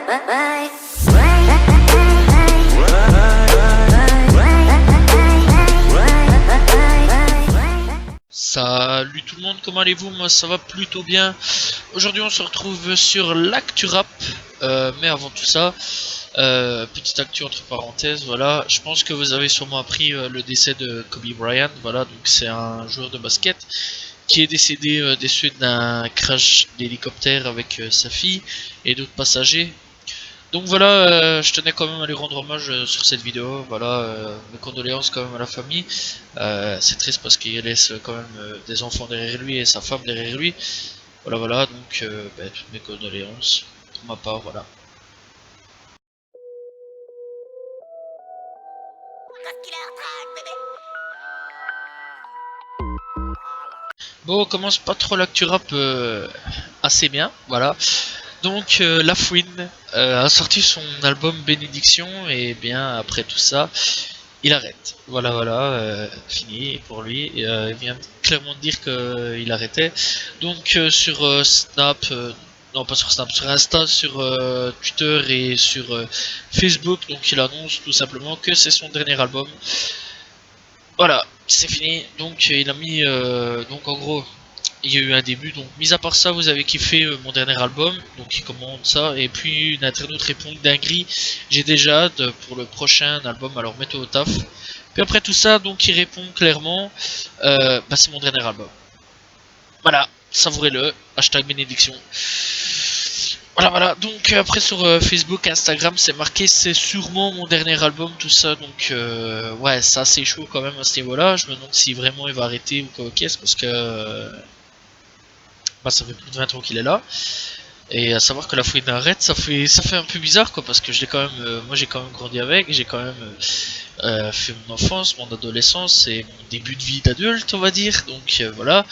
Salut tout le monde, comment allez-vous? Moi ça va plutôt bien. Aujourd'hui on se retrouve sur l'actu rap, mais avant tout ça, petite actu entre parenthèses, voilà, je pense que vous avez sûrement appris le décès de Kobe Bryant, voilà, donc c'est un joueur de basket qui est décédé des suites d'un crash d'hélicoptère avec sa fille et d'autres passagers. Donc voilà, je tenais quand même à lui rendre hommage sur cette vidéo, voilà, mes condoléances quand même à la famille. C'est triste parce qu'il laisse quand même des enfants derrière lui et sa femme derrière lui. Voilà, voilà, donc toutes mes condoléances pour ma part, voilà. Bon, on commence pas trop l'actu rap assez bien, voilà. Donc La Fouine a sorti son album Bénédiction et bien après tout ça, il arrête. Voilà, voilà, fini pour lui. Il vient clairement de dire qu'il arrêtait. Donc sur Snap, non pas sur Snap, sur Insta, sur Twitter et sur Facebook, donc il annonce tout simplement que c'est son dernier album. Voilà, c'est fini. Donc il a mis, donc en gros, il y a eu un début. Donc mis à part ça, vous avez kiffé mon dernier album. Donc il commande ça. Et puis une internaute répond dinguerie. J'ai déjà hâte pour le prochain album. Alors mettez au taf. Puis après tout ça, donc il répond clairement, c'est mon dernier album. Voilà, savourez-le. Hashtag bénédiction. Voilà, voilà. Donc après sur Facebook, Instagram, c'est marqué c'est sûrement mon dernier album, tout ça. Donc ouais, ça c'est chaud quand même à ce niveau-là. Je me demande si vraiment il va arrêter ou quoi qu'est-ce parce que ça fait plus de 20 ans qu'il est là. Et à savoir que La Fouine arrête, ça fait un peu bizarre quoi, parce que je l'ai quand même, moi j'ai quand même grandi avec, j'ai quand même fait mon enfance, mon adolescence et mon début de vie d'adulte, on va dire. Donc voilà.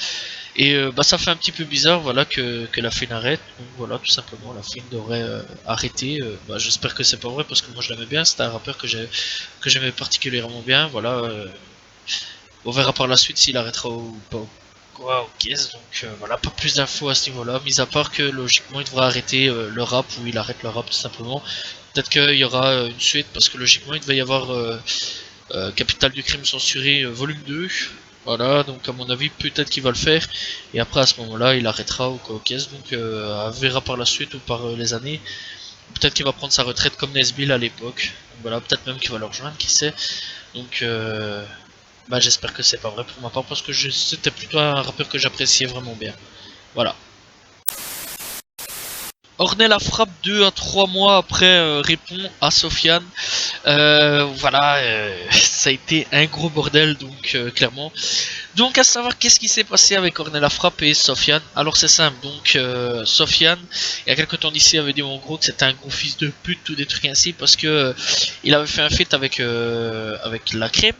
Et ça fait un petit peu bizarre, voilà, que La Fouine arrête. Donc voilà, tout simplement, La Fouine devrait arrêter. J'espère que c'est pas vrai parce que moi je l'aimais bien. C'était un rappeur que j'aimais particulièrement bien. Voilà. On verra par la suite s'il arrêtera ou pas. Quoi, ok, donc voilà, pas plus d'infos à ce niveau-là, mis à part que logiquement il devrait arrêter le rap ou il arrête le rap tout simplement. Peut-être qu'il y aura une suite parce que logiquement il devait y avoir Capital du crime censuré volume 2. Voilà, donc à mon avis peut-être qu'il va le faire et après à ce moment-là il arrêtera ou quoi, ok, donc on verra par la suite ou par les années. Peut-être qu'il va prendre sa retraite comme Nesbill à l'époque. Voilà, peut-être même qu'il va le rejoindre, qui sait. Donc j'espère que c'est pas vrai pour ma part parce que c'était plutôt un rappeur que j'appréciais vraiment bien. Voilà. Ornella la frappe 2 à 3 mois après répond à Sofiane. Voilà, ça a été un gros bordel donc clairement. Donc à savoir qu'est-ce qui s'est passé avec Ornella Frappe et Sofiane. Alors c'est simple, donc Sofiane, il y a quelques temps d'ici avait dit en gros que c'était un gros fils de pute, tout des trucs ainsi, parce que il avait fait un feat avec la crème.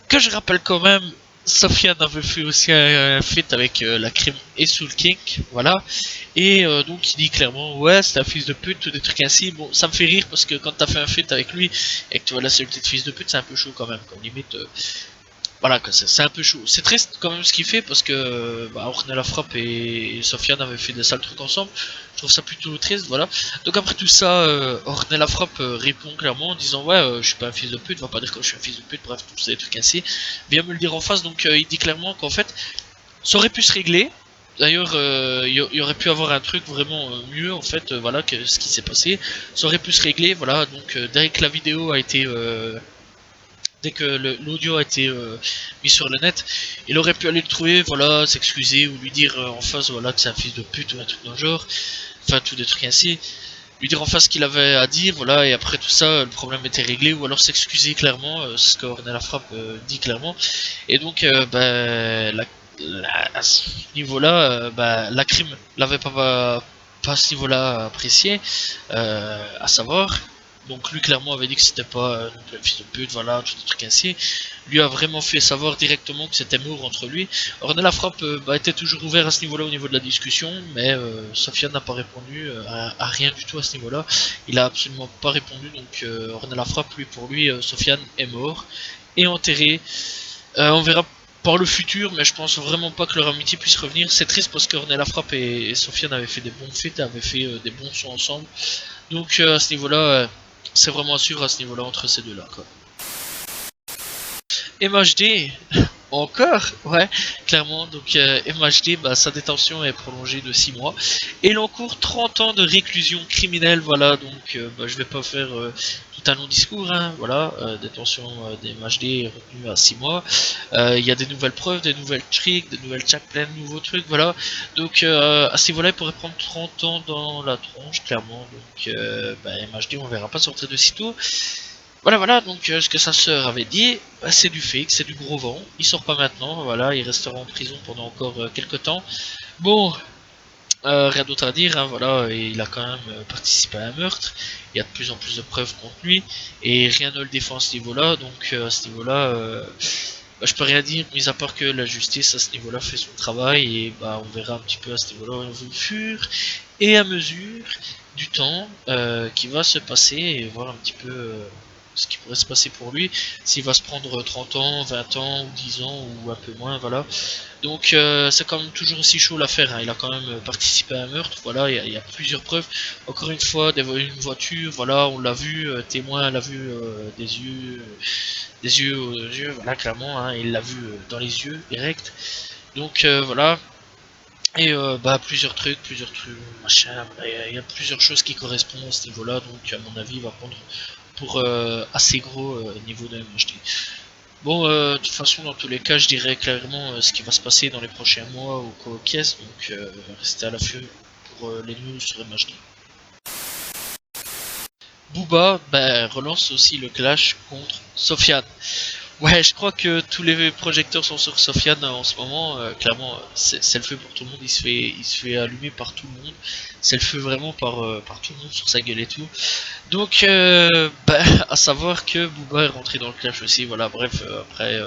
Que je rappelle quand même, Sofiane avait fait aussi un feat avec la crème et Soul King, voilà. Et donc il dit clairement, ouais c'est un fils de pute, tout des trucs ainsi. Bon, ça me fait rire parce que quand t'as fait un feat avec lui et que tu vois la célébrité de fils de pute, c'est un peu chaud quand même, comme limite. Voilà, c'est un peu chaud. C'est triste quand même ce qu'il fait parce que Ornella Frappe et Sofiane avaient fait des sales trucs ensemble. Je trouve ça plutôt triste, voilà. Donc après tout ça, Ornella Frappe répond clairement en disant ouais, je suis pas un fils de pute, va pas dire que je suis un fils de pute, bref, tous ces trucs ainsi. Viens me le dire en face, donc il dit clairement qu'en fait, ça aurait pu se régler. D'ailleurs, il y aurait pu avoir un truc vraiment mieux en fait, voilà, que ce qui s'est passé. Ça aurait pu se régler, voilà. Donc dès que la vidéo a été dès que l'audio a été mis sur le net, il aurait pu aller le trouver, voilà, s'excuser ou lui dire en face, voilà, que c'est un fils de pute ou un truc dans le genre, enfin, tout des trucs ainsi, lui dire en face ce qu'il avait à dire, voilà, et après tout ça, le problème était réglé, ou alors s'excuser clairement, ce que Ornella Frappe dit clairement, et donc, à ce niveau-là, la crime l'avait pas à ce niveau-là apprécié, à savoir. Donc lui clairement avait dit que c'était pas non plus un fils de pute, voilà, tout des trucs ainsi. Lui a vraiment fait savoir directement que c'était mort entre lui. Ornella Frappe était toujours ouvert à ce niveau-là au niveau de la discussion, mais Sofiane n'a pas répondu à rien du tout à ce niveau-là. Il a absolument pas répondu, donc Ornella Frappe, lui pour lui, Sofiane est mort et enterré. On verra par le futur, mais je pense vraiment pas que leur amitié puisse revenir. C'est triste parce que Ornella Frappe et Sofiane avaient fait des bons feats, avaient fait des bons sons ensemble. Donc à ce niveau-là, c'est vraiment à suivre à ce niveau-là entre ces deux-là, quoi. MHD, encore, ouais, clairement. Donc MHD, bah, sa détention est prolongée de 6 mois. Et il encourt 30 ans de réclusion criminelle, voilà. Donc bah, je vais pas faire tout un long discours, hein, voilà. Détention des MHD est retenue à 6 mois. Il y a des nouvelles preuves, des nouvelles tricks, des nouvelles checks, plein de nouveaux trucs, voilà. Donc à ce niveau-là, il pourrait prendre 30 ans dans la tronche, clairement. Donc bah, MHD, on verra pas sortir de sitôt. Voilà, donc ce que sa sœur avait dit, bah, c'est du fake, c'est du gros vent, il sort pas maintenant, voilà, il restera en prison pendant encore quelques temps. Bon, rien d'autre à dire, hein, voilà, et il a quand même participé à un meurtre, il y a de plus en plus de preuves contre lui, et rien ne le défend à ce niveau-là, donc à ce niveau-là, bah, je peux rien dire, mis à part que la justice à ce niveau-là fait son travail, et bah on verra un petit peu à ce niveau-là au fur et à mesure du temps qui va se passer, et voir un petit peu ce qui pourrait se passer pour lui, s'il va se prendre 30 ans, 20 ans, ou 10 ans, ou un peu moins, voilà. Donc c'est quand même toujours aussi chaud l'affaire, hein. Il a quand même participé à un meurtre, voilà, il y a plusieurs preuves. Encore une fois, une voiture, voilà, on l'a vu, témoin l'a vu des yeux aux yeux, voilà, clairement, hein, il l'a vu dans les yeux, direct. Donc voilà, et bah plusieurs trucs, machin, il y a plusieurs choses qui correspondent à ce niveau-là, donc à mon avis il va prendre pour assez gros niveau de MHD. Bon, de toute façon, dans tous les cas, je dirais clairement ce qui va se passer dans les prochains mois au co-caisse, donc restez à l'affût pour les news sur MHD. Booba ben, relance aussi le clash contre Sofiane. Ouais, je crois que tous les projecteurs sont sur Sofiane en ce moment. Clairement, c'est le feu pour tout le monde. Il se fait allumer par tout le monde. C'est le feu vraiment par tout le monde sur sa gueule et tout. Donc, bah, à savoir que Booba est rentré dans le clash aussi. Voilà, bref, après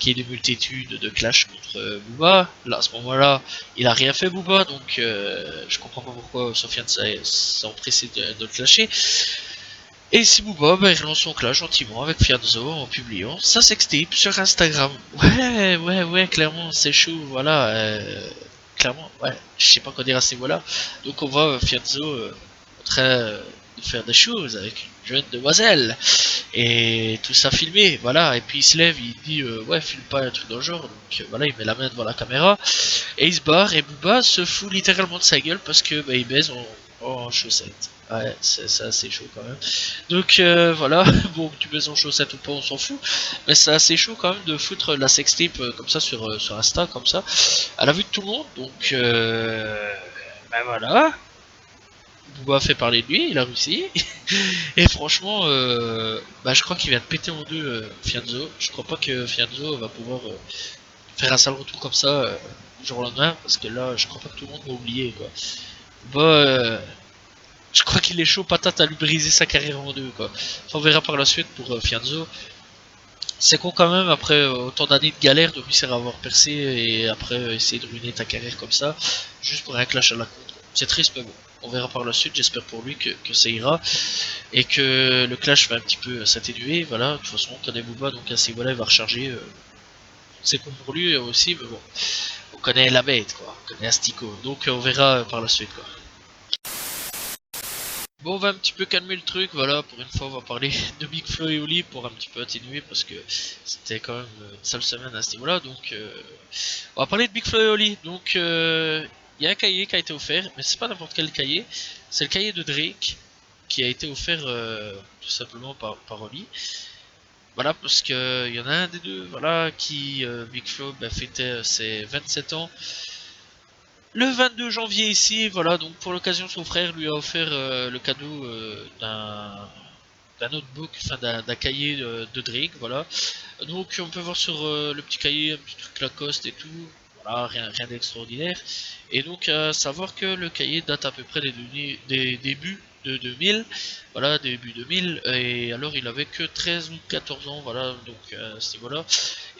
qu'il y ait des multitudes de clash contre Booba. Là, à ce moment-là, il a rien fait Booba, donc je comprends pas pourquoi Sofiane s'est empressé de le clasher. Et ici Booba, bah, il relance son clash gentiment avec Fianzo en publiant sa sextape sur Instagram. Ouais, clairement, c'est chaud, voilà. Clairement, ouais, je sais pas quoi dire à ces mots-là. Donc on voit Fianzo en train de faire des choses avec une jeune demoiselle. Et tout ça filmé, voilà. Et puis il se lève, il dit ouais, filme pas un truc dans le genre. Donc voilà, il met la main devant la caméra. Et il se barre et Booba se fout littéralement de sa gueule parce que bah, il baise en chaussettes. Ouais, c'est assez chaud quand même. Donc voilà, bon, que tu baises en chaussettes ou pas, on s'en fout. Mais c'est assez chaud quand même de foutre la sextape comme ça sur Insta, comme ça, à la vue de tout le monde. Donc ben voilà, Booba fait parler de lui, il a réussi. Et franchement, bah, je crois qu'il vient de péter en deux Fianzo. Je crois pas que Fianzo va pouvoir faire un sale retour comme ça du jour au lendemain, parce que là, je crois pas que tout le monde va oublier quoi. Bah, je crois qu'il est chaud patate à lui briser sa carrière en deux quoi. Enfin, on verra par la suite pour Fianzo. C'est con quand même après autant d'années de galère de réussir à avoir percé et après essayer de ruiner ta carrière comme ça, juste pour un clash à la con. C'est triste mais bon. On verra par la suite, j'espère pour lui que ça ira et que le clash va un petit peu s'atténuer. Voilà, de toute façon on connaît Booba donc à ces voilà il va recharger. C'est con pour lui aussi, mais bon, on connaît la bête quoi, on connaît Astico, donc on verra par la suite quoi. Bon, on va un petit peu calmer le truc, voilà, pour une fois on va parler de Big Flo et Oli pour un petit peu atténuer parce que c'était quand même une sale semaine à ce niveau-là, donc on va parler de Big Flo et Oli. Donc il y a un cahier qui a été offert, mais c'est pas n'importe quel cahier, c'est le cahier de Drake qui a été offert tout simplement par Oli. Voilà, parce que il y en a un des deux, voilà, qui Big Flo bah, fêtait ses 27 ans le 22 janvier ici, voilà, donc pour l'occasion son frère lui a offert le cadeau d'un notebook, enfin d'un cahier de Drake, voilà. Donc on peut voir sur le petit cahier un petit truc Lacoste et tout, voilà, rien d'extraordinaire. Et donc à savoir que le cahier date à peu près des débuts de 2000, voilà, début 2000, et alors il avait que 13 ou 14 ans, voilà, donc à ce niveau-là.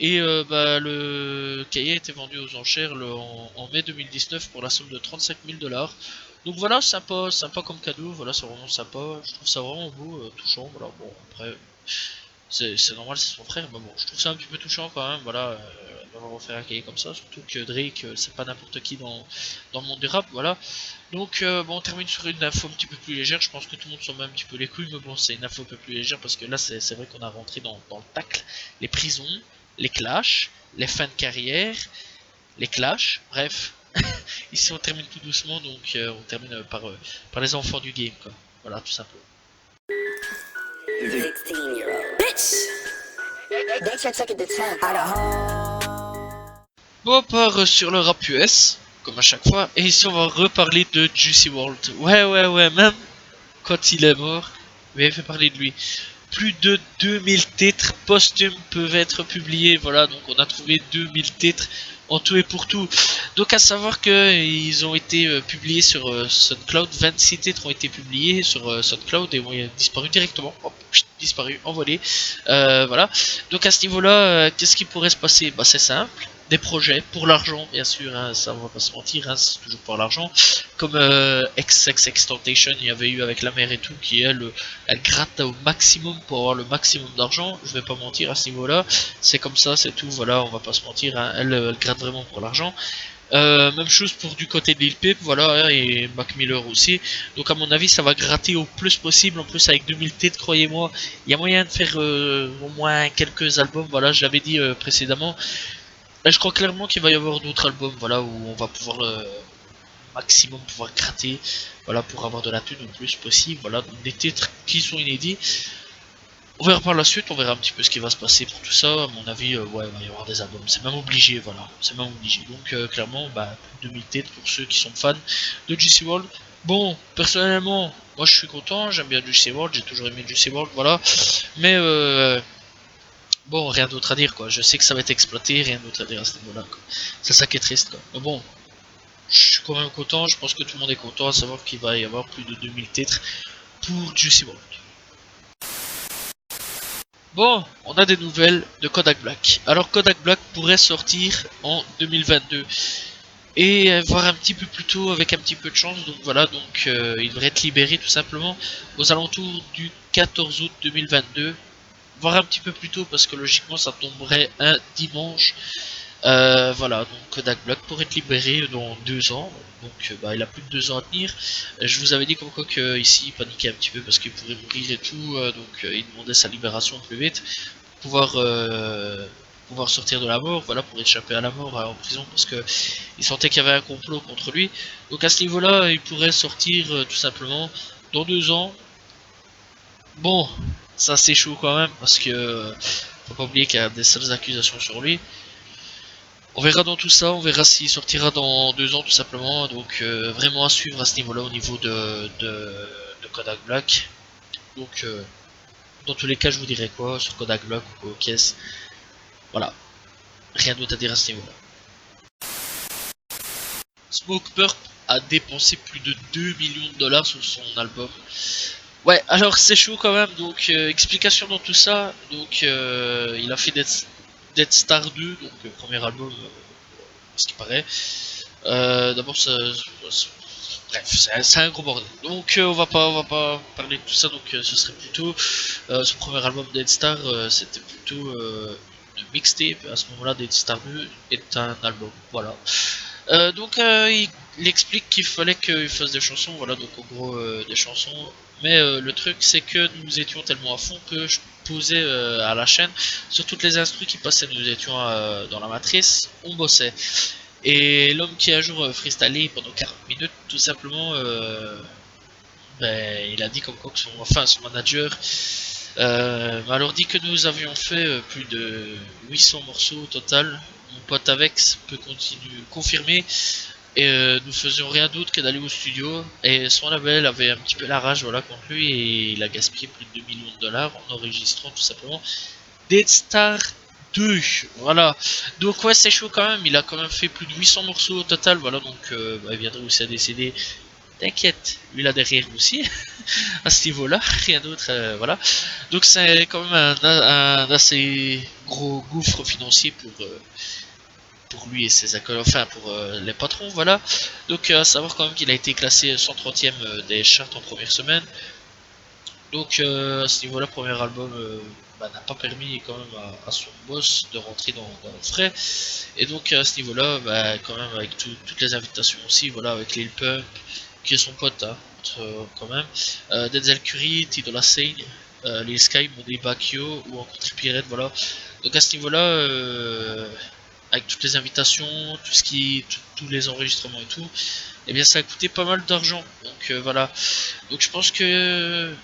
Et bah, le cahier a été vendu aux enchères en mai 2019 pour la somme de 35 000 dollars. Donc voilà, sympa comme cadeau, voilà, c'est vraiment sympa, je trouve ça vraiment beau, touchant, voilà, bon, après, c'est normal, c'est son frère, mais bon, je trouve ça un petit peu touchant quand même, voilà, d'avoir offert un cahier comme ça, surtout que Drake, c'est pas n'importe qui dans le monde du rap, voilà. Donc, bon, on termine sur une info un petit peu plus légère, je pense que tout le monde s'en met un petit peu les couilles, mais bon, c'est une info un peu plus légère, parce que là, c'est vrai qu'on a rentré dans le tacle, les prisons, les clashs, les fins de carrière, les clashs, bref. Ici, on termine tout doucement, donc on termine par les enfants du game, quoi. Voilà, tout simplement. 16-year-old bitch. Bon, on part sur le rap US, comme à chaque fois, et ici on va reparler de Juicy WRLD. Ouais, même quand il est mort, il avait fait parler de lui. Plus de 2000 titres posthumes peuvent être publiés, voilà, donc on a trouvé 2000 titres en tout et pour tout. Donc à savoir que ils ont été publiés sur SoundCloud, 26 titres ont été publiés sur SoundCloud et ont disparu directement, hop, disparu, envolé, voilà. Donc à ce niveau-là, qu'est-ce qui pourrait se passer? Bah c'est simple, des projets pour l'argent, bien sûr, hein, ça on va pas se mentir, hein, c'est toujours pour l'argent, comme XXXTentacion il y avait eu avec la mère et tout, qui elle gratte au maximum pour avoir le maximum d'argent, je vais pas mentir à ce niveau-là, c'est comme ça, c'est tout, voilà, on va pas se mentir, hein, elle gratte vraiment pour l'argent. Même chose pour du côté de Lil Peep, voilà, hein, et Mac Miller aussi. Donc à mon avis, ça va gratter au plus possible. En plus, avec 2000 têtes, croyez-moi, il y a moyen de faire au moins quelques albums. Voilà, je l'avais dit précédemment. Et je crois clairement qu'il va y avoir d'autres albums, voilà, où on va pouvoir maximum pouvoir gratter, voilà, pour avoir de la thune le plus possible. Voilà, donc des titres qui sont inédits. On verra par la suite, on verra un petit peu ce qui va se passer pour tout ça. À mon avis, ouais, il va y avoir des albums. C'est même obligé, voilà. C'est même obligé. Donc, clairement, bah, plus de 2000 têtes pour ceux qui sont fans de Juicy WRLD. Bon, personnellement, moi je suis content. J'aime bien Juicy WRLD. J'ai toujours aimé Juicy WRLD, voilà. Mais, bon, rien d'autre à dire, quoi. Je sais que ça va être exploité, rien d'autre à dire à ce niveau-là, quoi. C'est ça qui est triste, quoi. Mais bon, je suis quand même content. Je pense que tout le monde est content à savoir qu'il va y avoir plus de 2000 titres pour Juicy WRLD. Bon, on a des nouvelles de Kodak Black. Alors Kodak Black pourrait sortir en 2022 et voir un petit peu plus tôt avec un petit peu de chance. Donc voilà, donc il devrait être libéré tout simplement aux alentours du 14 août 2022, voire un petit peu plus tôt parce que logiquement ça tomberait un dimanche. Voilà, donc Kodak Black pourrait être libéré dans 2 ans, donc bah, il a plus de 2 ans à tenir. Je vous avais dit comme quoi que ici il paniquait un petit peu parce qu'il pourrait mourir et tout, donc il demandait sa libération plus vite pour pouvoir sortir de la mort, voilà, pour échapper à la mort en prison parce que il sentait qu'il y avait un complot contre lui. Donc à ce niveau-là, il pourrait sortir tout simplement dans 2 ans. Bon, ça c'est chaud quand même parce que faut pas oublier qu'il y a des seules accusations sur lui. On verra dans tout ça, on verra s'il sortira dans 2 ans tout simplement, donc vraiment à suivre à ce niveau là au niveau de Kodak Black. Donc dans tous les cas je vous dirai quoi sur Kodak Black ou Caisse. Voilà, rien d'autre à dire à ce niveau là. Smoke Purp a dépensé plus de 2 millions de dollars sur son album. Ouais, alors c'est chaud quand même, donc explication dans tout ça, donc il a fait Dead Star 2, donc premier album, ce qui paraît. D'abord, bref, c'est un gros bordel. Donc on va pas parler de tout ça, donc ce serait plutôt ce premier album Dead Star, c'était plutôt une mixtape. À ce moment-là, Dead Star 2 est un album, voilà. Donc il explique qu'il fallait qu'il fasse des chansons, voilà, donc en gros des chansons. Mais le truc c'est que nous étions tellement à fond que je posais à la chaîne sur toutes les instrus qui passaient, nous étions dans la matrice, on bossait. Et l'homme qui a un jour freestylé pendant 40 minutes, tout simplement, ben, il a dit comme quoi que son manager m'a alors dit que nous avions fait plus de 800 morceaux au total. Mon pote Avex peut confirmer. Et nous faisions rien d'autre que d'aller au studio. Et son label avait un petit peu la rage, voilà, contre lui. Et il a gaspillé plus de 2 millions de dollars en enregistrant tout simplement Dead Star 2. Voilà. Donc ouais, c'est chaud quand même. Il a quand même fait plus de 800 morceaux au total. Voilà, donc bah, il viendrait aussi à décéder. T'inquiète, lui là derrière aussi, à ce niveau-là, rien d'autre, voilà. Donc c'est quand même un assez gros gouffre financier pour lui et ses accords, enfin pour les patrons, voilà. Donc à savoir quand même qu'il a été classé 130ème des charts en première semaine. Donc à ce niveau-là, premier album n'a pas permis quand même à son boss de rentrer dans le frais. Et donc à ce niveau-là, quand même avec toutes les invitations aussi, voilà, avec Lil Pump, qui est son pote, hein, quand même, Denzel Curry, Tito Lassane, Lil Sky, Monday Bakio ou encore Trippie Redd, voilà. Donc à ce niveau-là, avec toutes les invitations, tous les enregistrements et tout, et bien ça a coûté pas mal d'argent. Donc voilà. Donc je pense que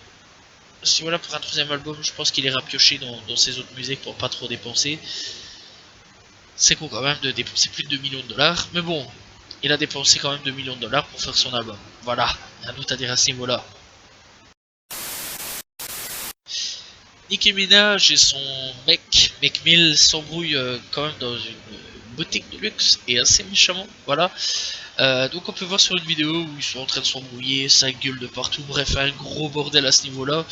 si voilà pour un troisième album, je pense qu'il ira piocher dans ses autres musiques pour pas trop dépenser. C'est con quand même de dépenser plus de 2 millions de dollars, mais bon, il a dépensé quand même 2 millions de dollars pour faire son album. Voilà, rien d'autre à dire à ce niveau-là. Nicki Minaj et son mec, Meek Mill, s'embrouillent quand même dans une boutique de luxe et assez méchamment, voilà. Donc on peut voir sur une vidéo où ils sont en train de s'embrouiller, ça gueule de partout, bref un gros bordel à ce niveau là.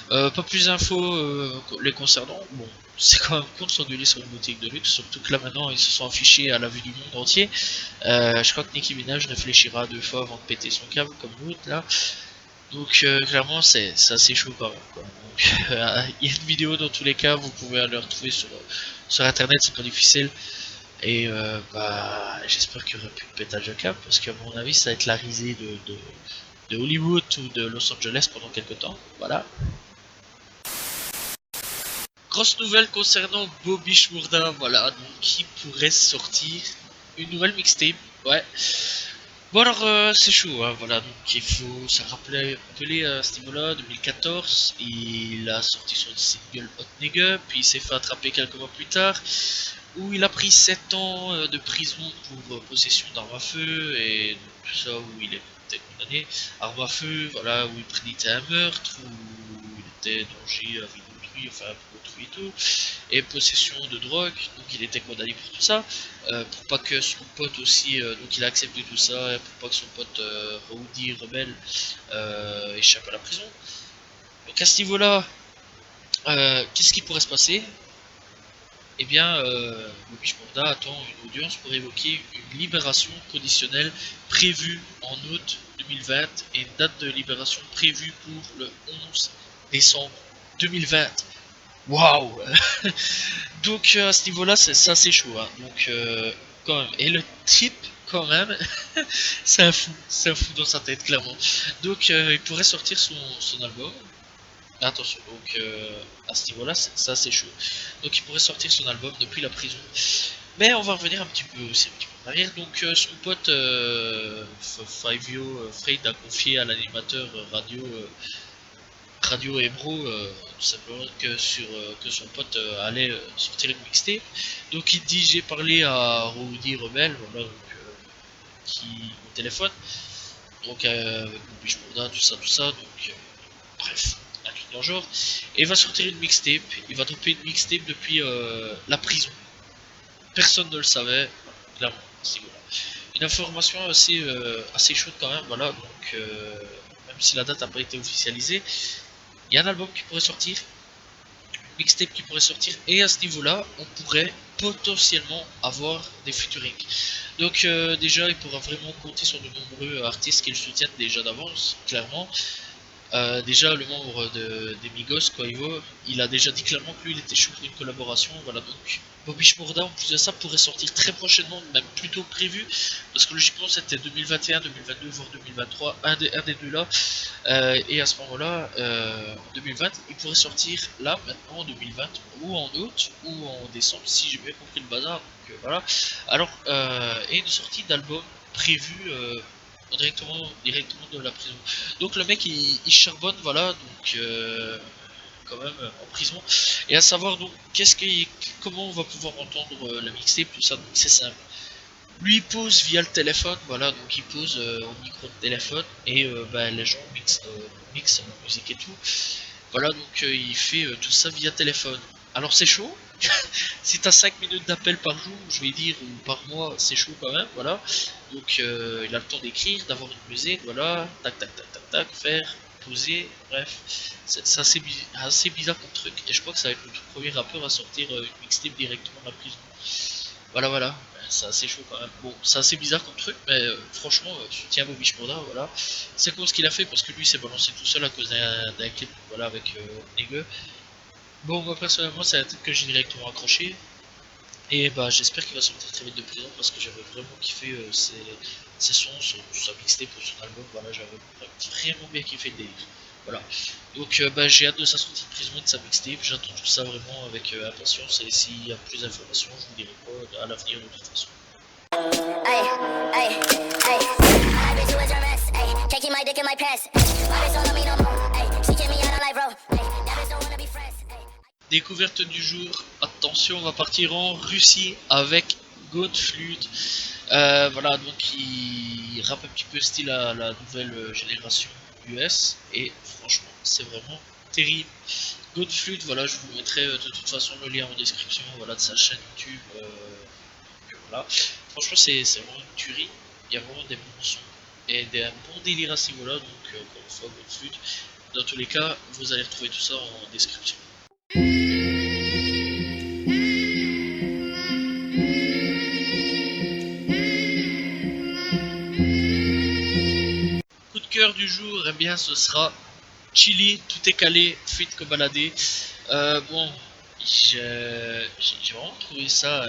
Pas plus d'infos les concernant, bon c'est quand même con de s'engueuler sur une boutique de luxe, surtout que là maintenant ils se sont affichés à la vue du monde entier. Je crois que Nicki Minaj réfléchira 2 fois avant de péter son câble comme l'autre là. Donc clairement c'est assez chaud quand même quoi. Donc il y a une vidéo dans tous les cas, vous pouvez aller retrouver sur internet, c'est pas difficile. Et j'espère qu'il y aura plus de pétage de câble parce qu'à mon avis ça va être la risée de Hollywood ou de Los Angeles pendant quelques temps. Voilà. Grosse nouvelle concernant Bobby Shmurda, voilà, donc qui pourrait sortir une nouvelle mixtape. Ouais. Bon alors c'est chaud, hein, voilà, donc il faut se rappeler à ce niveau-là, 2014, il a sorti son single Hot Nigga, puis il s'est fait attraper quelques mois plus tard, où il a pris 7 ans de prison pour possession d'armes à feu, et tout ça où il était condamné, armes à feu, voilà, où il prédictait un meurtre, où il était danger avec autrui, enfin pour autrui et tout, et possession de drogue, donc il était condamné pour tout ça, pour pas que son pote aussi, donc il a accepté tout ça, et pour pas que son pote Rowdy Rebelle échappe à la prison. Donc à ce niveau-là, qu'est-ce qui pourrait se passer? Eh bien, Bobby Shmurda attend une audience pour évoquer une libération conditionnelle prévue en août 2020 et une date de libération prévue pour le 11 décembre 2020. Waouh. Donc à ce niveau-là, c'est assez chaud. Hein. Donc quand même. Et le type, quand même, c'est un fou dans sa tête, clairement. Donc il pourrait sortir son album. Attention, donc à ce niveau-là, c'est assez chaud. Donc il pourrait sortir son album depuis la prison. Mais on va revenir un petit peu aussi un petit peu en arrière. Donc son pote Fivio Fred a confié à l'animateur Radio Ebro tout simplement que son pote allait sortir une mixtape. Donc il dit j'ai parlé à Rowdy Rebelle, voilà, donc, qui au téléphone, donc avec Bobby Shmurda, tout ça, donc bref, un truc dans le genre. Et il va sortir une mixtape, il va dropper une mixtape depuis la prison. Personne ne le savait, clairement, c'est voilà. Une information assez chaude quand même, voilà, donc même si la date n'a pas été officialisée, il y a un album qui pourrait sortir, une mixtape qui pourrait sortir, et à ce niveau-là, on pourrait potentiellement avoir des featuring. Donc déjà, il pourra vraiment compter sur de nombreux artistes qui le soutiennent déjà d'avance, clairement. Déjà, le membre des Migos, Quavo, il a déjà dit clairement que lui, il était chaud pour une collaboration. Voilà, donc Bobby Shmurda, en plus de ça, pourrait sortir très prochainement, même plus tôt que prévu, parce que logiquement, c'était 2021, 2022, voire 2023, un des deux là. Et à ce moment-là, en 2020, il pourrait sortir là, maintenant, en 2020, ou en août, ou en décembre, si j'ai bien compris le bazar. Donc voilà. Alors, et une sortie d'album prévue directement de la prison. Donc le mec il charbonne, voilà, donc quand même en prison. Et à savoir donc comment on va pouvoir entendre la mixtape, tout ça, donc c'est simple. Lui il pose via le téléphone, voilà, donc il pose au micro de téléphone et les gens mixent la musique et tout. Voilà, donc il fait tout ça via téléphone. Alors c'est chaud. Si t'as 5 minutes d'appel par jour, je vais dire, ou par mois, c'est chaud quand même, voilà. Donc il a le temps d'écrire, d'avoir une musique, voilà, tac tac tac tac tac, faire, poser, bref. C'est assez bizarre comme truc, et je crois que ça va être le tout premier rappeur à sortir une mixtape directement de la prison. Voilà, voilà, c'est assez chaud quand même. Bon, c'est assez bizarre comme truc, mais franchement, soutien à Bobby Shmurda, voilà. C'est con ce qu'il a fait, parce que lui s'est balancé tout seul à cause d'un clip, voilà, avec Nigga. Bon, moi personnellement, c'est un titre que j'ai directement accroché. Et bah, j'espère qu'il va sortir très vite de prison parce que j'avais vraiment kiffé ses sons, sa mixtape ou son album. Voilà, j'avais vraiment bien kiffé le délire. Voilà. Donc, bah, j'ai hâte de sa sortie de prison et de sa mixtape. J'attends tout ça vraiment avec impatience. Et s'il y a plus d'informations, je vous dirai pas à l'avenir de toute façon. Ay, ay, ay. I bet you was your mess, ay. Taking my dick in my pants. My bitch don't love me no more, ay. She kicked me out on life, bro, ay. That bitch don't wanna be friends, ay. Découverte du jour, attention, on va partir en Russie avec Godflute. Voilà, donc il rappe un petit peu style à la nouvelle génération US et franchement, c'est vraiment terrible. Godflute, voilà, je vous mettrai de toute façon le lien en description, voilà, de sa chaîne YouTube. Voilà. Franchement, c'est vraiment une tuerie. Il y a vraiment des bons sons et un bon délire à ce niveau-là. Donc, encore une fois, Godflute. Dans tous les cas, vous allez retrouver tout ça en description. Coup de cœur du jour, eh bien, ce sera Chili, tout est calé, feat Kobalade. Bon, j'ai vraiment trouvé ça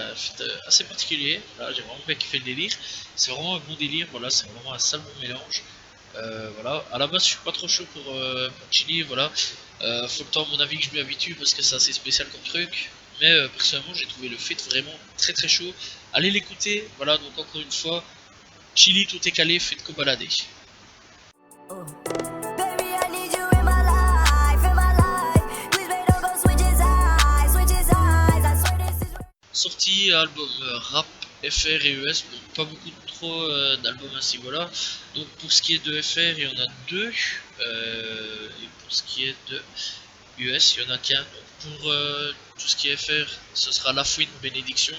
assez particulier. Voilà, j'ai vraiment bien kiffé le délire. C'est vraiment un bon délire. Voilà, c'est vraiment un sale bon mélange. Voilà, à la base, je suis pas trop chaud pour Chili. Voilà, faut le temps, à mon avis, que je m'y habitue parce que c'est assez spécial comme truc. Mais personnellement, j'ai trouvé le feat vraiment très très chaud. Allez l'écouter. Voilà, donc encore une fois, Chili, tout est calé, feat Kobalade. Sorti album rap FR et US, donc pas beaucoup trop d'albums à ce niveau-là. Donc pour ce qui est de FR, il y en a deux, et pour ce qui est de US, il y en a qu'un. Pour tout ce qui est FR, ce sera La Fouine Bénédiction.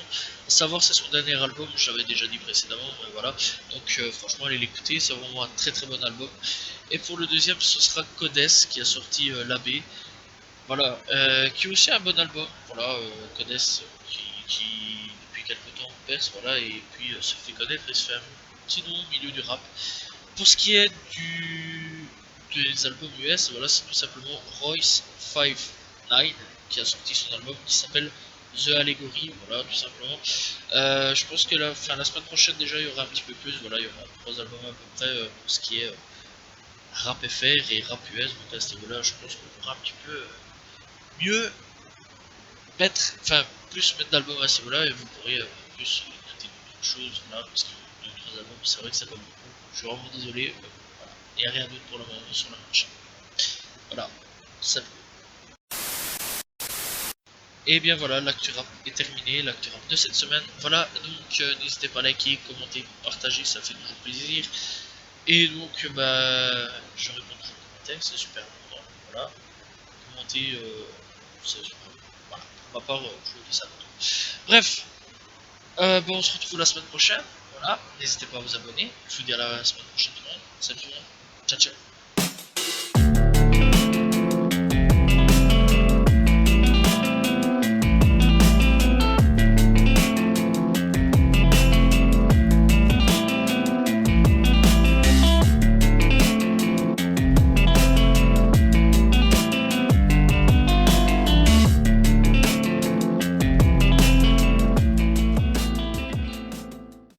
À savoir, c'est son dernier album, j'avais déjà dit précédemment, mais voilà. Donc franchement, allez l'écouter, c'est vraiment un très très bon album. Et pour le deuxième, ce sera Codes qui a sorti l'abbé. Voilà, qui est aussi un bon album. Voilà, Codes qui depuis quelques temps perce, voilà, et puis se fait connaître et se fait un petit nom au milieu du rap. Pour ce qui est des albums US, voilà, c'est tout simplement Royce 59 qui a sorti son album qui s'appelle The Allegory, voilà, tout simplement. Je pense que la semaine prochaine déjà il y aura un petit peu plus, voilà, il y aura 3 albums à peu près pour ce qui est rap FR et rap US, donc à ce niveau-là, je pense qu'on pourra un petit peu mieux mettre, enfin, plus mettre d'albums à ce niveau-là et vous pourrez plus écouter d'autres choses, voilà, parce que 2-3 albums, c'est vrai que ça va beaucoup. Je suis vraiment désolé, voilà. Il n'y a rien d'autre pour le moment sur la marche. Voilà, ça. Et bien voilà, l'actu rap est terminé, l'actu rap de cette semaine. Voilà, donc n'hésitez pas à liker, commenter, partager, ça fait toujours plaisir. Et donc, bah, je réponds toujours aux commentaires, c'est super important. Voilà, commenter, c'est super. Voilà, pour ma part, je fais ça. Bref, bon, on se retrouve la semaine prochaine. Voilà, n'hésitez pas à vous abonner. Je vous dis à la semaine prochaine tout le monde. Salut tout le monde. Ciao ciao.